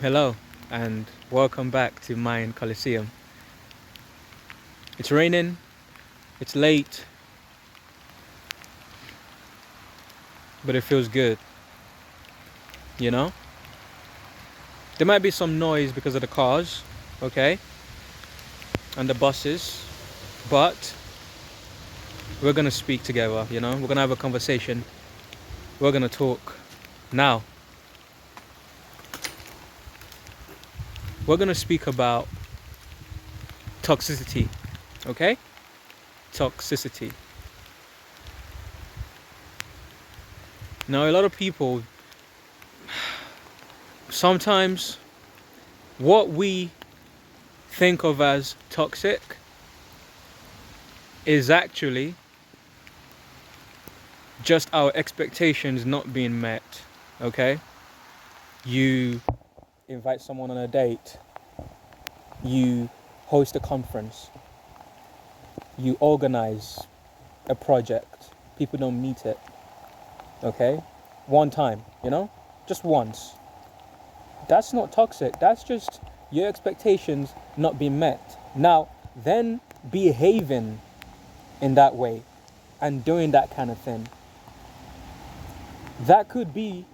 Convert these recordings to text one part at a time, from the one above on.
Hello, and welcome back to Mayan Coliseum. It's raining, it's late, but it feels good, you know? There might be some noise because of the cars, okay, and the buses, but we're gonna speak together, We're gonna have a conversation, we're gonna talk. Now, we're gonna speak about toxicity, okay? Toxicity. Now, a lot of people, sometimes what we think of as toxic is actually just our expectations not being met, okay? You invite someone on a date, you host a conference, you organize a project, people don't meet it, okay? One time, just once. That's not toxic, that's just your expectations not being met. Now, then behaving in that way and doing that kind of thing, that could be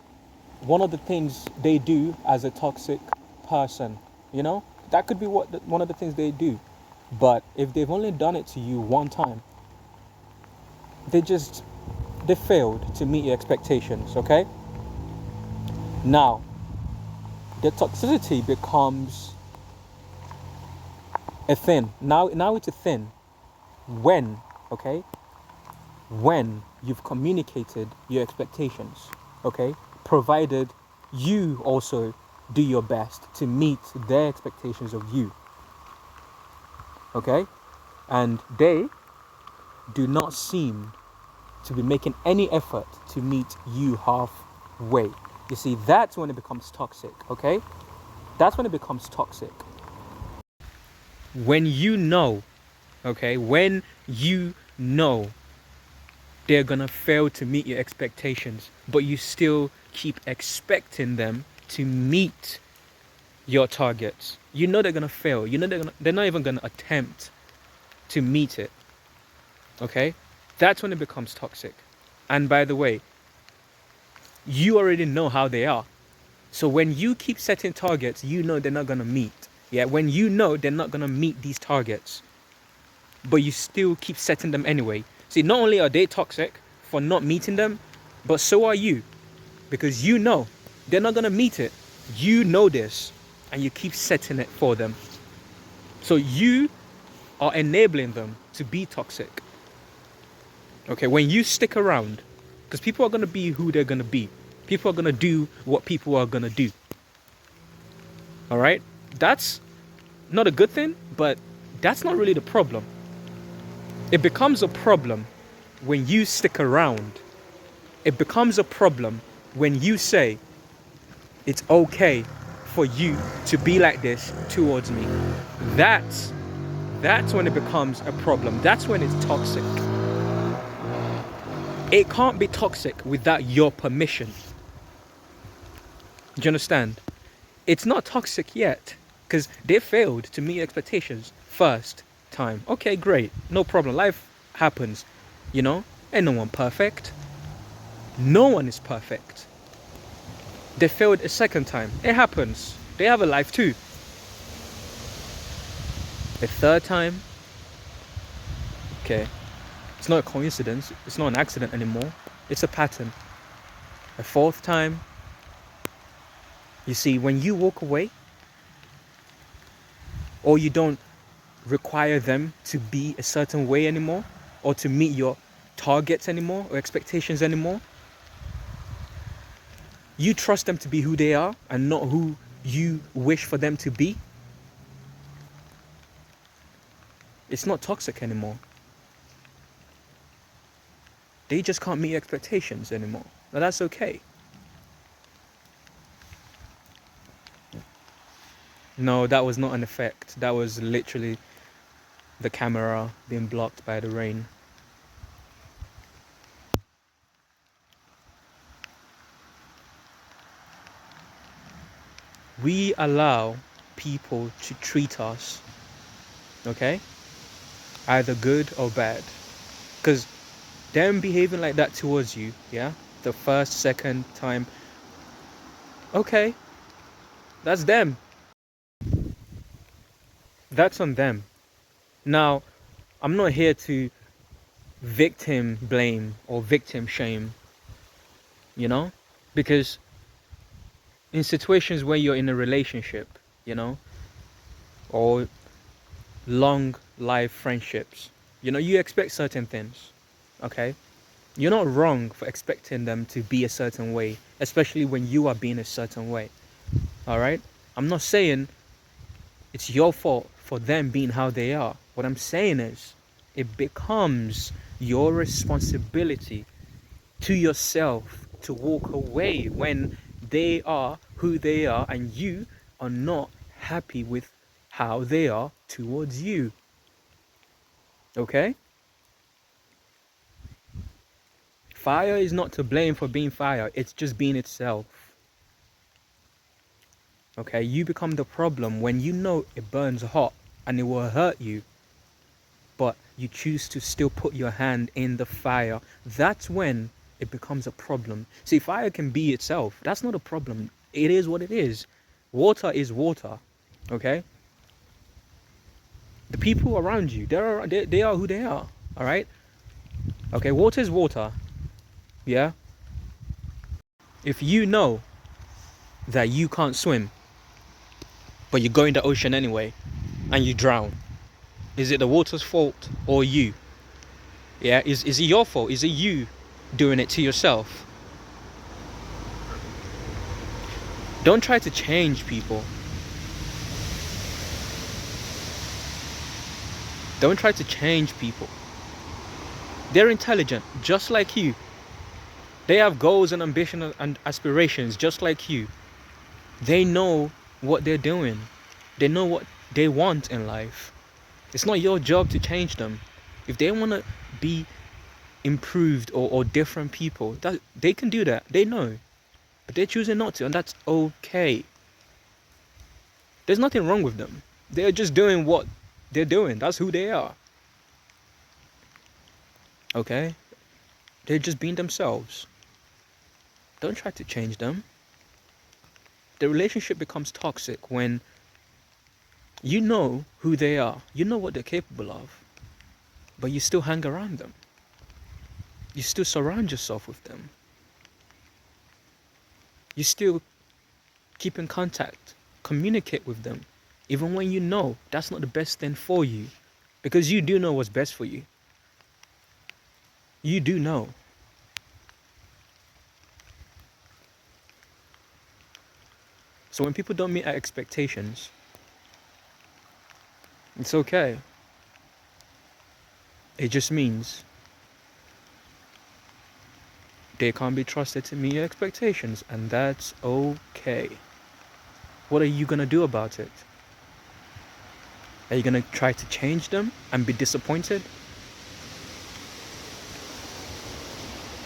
one of the things they do as a toxic person, That could be one of the things they do. But if they've only done it to you one time, they failed to meet your expectations, okay? Now, the toxicity becomes a thing. Now it's a thing when, okay? When you've communicated your expectations, okay? Provided you also do your best to meet their expectations of you, okay? And they do not seem to be making any effort to meet you halfway. You see, that's when it becomes toxic, okay? That's when it becomes toxic. When you know, okay, when you know they're gonna fail to meet your expectations, but you still keep expecting them to meet your targets. You know they're gonna fail. You know they're not even gonna attempt to meet it. Okay? That's when it becomes toxic. And by the way, you already know how they are. So when you keep setting targets, you know they're not gonna meet. Yeah, when you know they're not gonna meet these targets, but you still keep setting them anyway. See, not only are they toxic for not meeting them, but so are you. Because you know they're not gonna meet it. You know this, and you keep setting it for them. So you are enabling them to be toxic. Okay, when you stick around, because people are gonna be who they're gonna be. People are gonna do what people are gonna do. All right? That's not a good thing, but that's not really the problem. It becomes a problem when you stick around. It becomes a problem when you say it's okay for you to be like this towards me. That's when it becomes a problem. That's when it's toxic. It can't be toxic without your permission. Do you understand? It's not toxic yet because they failed to meet expectations first time. Okay, great. No problem. Life happens, Ain't no one perfect. No one is perfect. They failed a second time. It happens. They have a life too. A third time, okay. It's not a coincidence. It's not an accident anymore. It's a pattern. A fourth time, you see, when you walk away, or you don't require them to be a certain way anymore, or to meet your targets anymore, or expectations anymore, you trust them to be who they are and not who you wish for them to be. It's not toxic anymore. They just can't meet your expectations anymore. Now that's okay. No, that was not an effect. That was literally the camera being blocked by the rain. we allow people to treat us, okay, either good or bad. Because them behaving like that towards you, yeah, the first, second time, okay, that's them. That's on them. Now, I'm not here to victim blame or victim shame, you know, because in situations where you're in a relationship, you know, or long life friendships, you know, you expect certain things, okay? You're not wrong for expecting them to be a certain way, especially when you are being a certain way, all right? I'm not saying it's your fault for them being how they are. What I'm saying is it becomes your responsibility to yourself to walk away when they are who they are and you are not happy with how they are towards you. Okay? Fire is not to blame for being fire, it's just being itself. Okay? You become the problem when you know it burns hot and it will hurt you, but you choose to still put your hand in the fire. That's when it becomes a problem. See, fire can be itself. That's not a problem. It is what it is. Water is water. Okay? The people around you, they are who they are. All right? Okay, water is water. Yeah? If you know that you can't swim, but you go in the ocean anyway, and you drown, is it the water's fault or you? Yeah? Is it your fault? Is it you doing it to yourself? Don't try to change people. Don't try to change people. They're intelligent, just like you. They have goals and ambition and aspirations, just like you. They know what they're doing. They know what they want in life. It's not your job to change them. If they want to be improved or different people, that they can do that. They know. But they're choosing not to, and that's okay. There's nothing wrong with them. They're just doing what they're doing. That's who they are. Okay? They're just being themselves. Don't try to change them. The relationship becomes toxic when you know who they are, you know what they're capable of, but you still hang around them. You still surround yourself with them. You still keep in contact, communicate with them, even when you know that's not the best thing for you, because you do know what's best for you. You do know. So when people don't meet our expectations, it's okay. It just means they can't be trusted to meet your expectations, and that's okay. What are you gonna do about it? Are you gonna try to change them and be disappointed?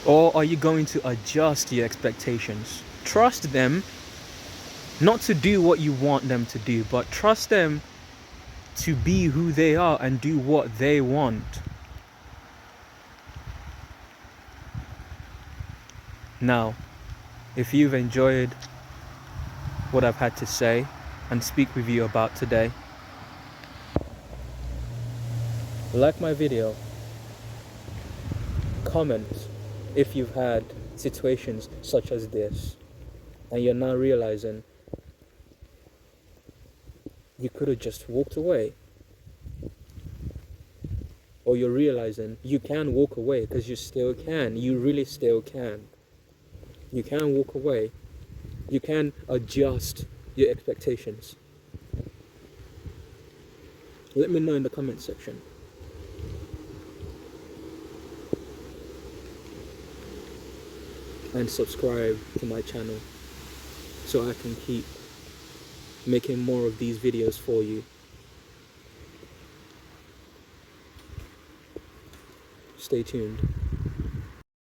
Or are you going to adjust your expectations? Trust them not to do what you want them to do, but trust them to be who they are and do what they want. Now, if you've enjoyed what I've had to say and speak with you about today, like my video, comment if you've had situations such as this and you're now realizing you could have just walked away, or you're realizing you can walk away, because you still can. You really still can. You can walk away. You can adjust your expectations. Let me know in the comment section. And subscribe to my channel so I can keep making more of these videos for you. Stay tuned.